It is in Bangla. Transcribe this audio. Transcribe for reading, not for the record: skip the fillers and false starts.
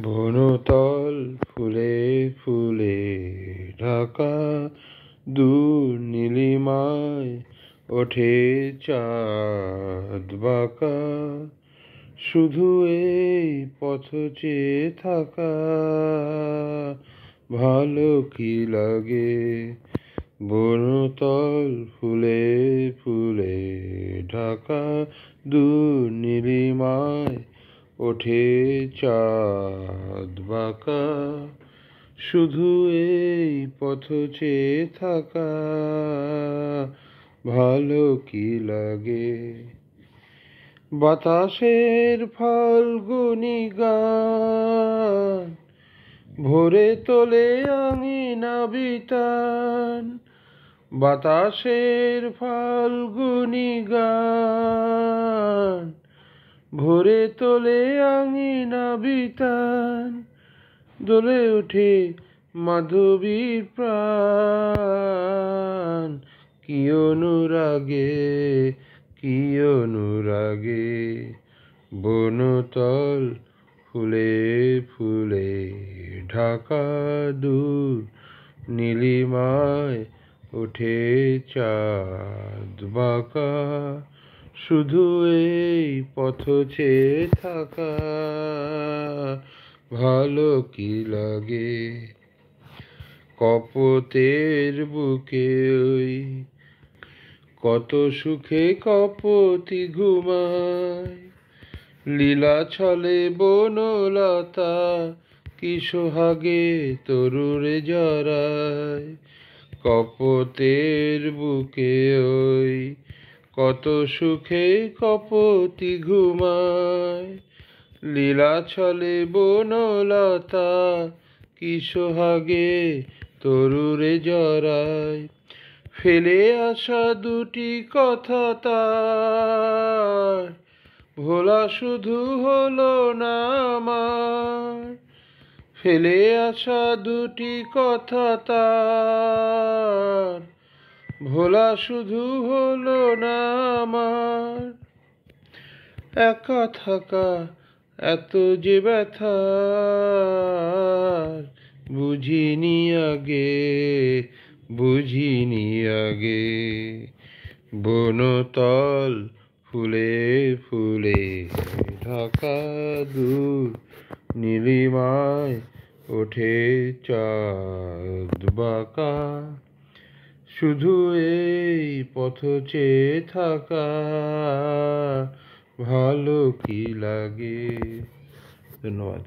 বনতল ফুলে ফুলে ঢাকা, দূর নীলিমায় ওঠে চাঁদ বাঁকা। শুধু এই পথ চেয়ে থাকা, ভালো কি লাগে। বনতল ফুলে ফুলে ঢাকা, দূর নীলিমায় ওঠে চাঁদ বাঁকা। শুধু এই পথ চেয়ে থাকা, ভালো কি লাগে। বাতাসের ফাল্গুনি গান ভরে তোলে আঙিনা বিতান। বাতাসের ফাল্গুনি গান ভরে তোলে আঙিনা বিতান। দোলে ওঠে মাধবীর প্রাণ, কি অনুরাগে কি অনুরাগে। বনতল ফুলে ফুলে ঢাকা, দূর নীলিমায় ওঠে চাঁদ বাঁকা। শুধু এই পথ চেয়ে থাকা, ভালো কি লাগে। কপোতের বুকে ওই কত সুখে কপোতি ঘুমায়। লীলা ছলে বনলতা কি সোহাগে তরুরে জড়ায়। কপোতের বুকে ওই কত সুখে কপোতি ঘুমায়। লীলা ছলে বনলতা কি সোহাগে তরুরে জড়ায়। ফেলে আসা দুটি কথা তার, ভোলা শুধু হলো না আমার। ফেলে আসা দুটি কথা তার, ভোলা শুধু হলো না আমার। একা থাকা এত যে ব্যথা, বুঝিনি আগে বুঝিনি আগে। বনতল ফুলে ফুলে ঢাকা, দূর নীলিমায় ওঠে চাঁদ বাঁকা। শুধু এই পথ চেয়ে থাকা, ভালো কি লাগে। ধন্যবাদ।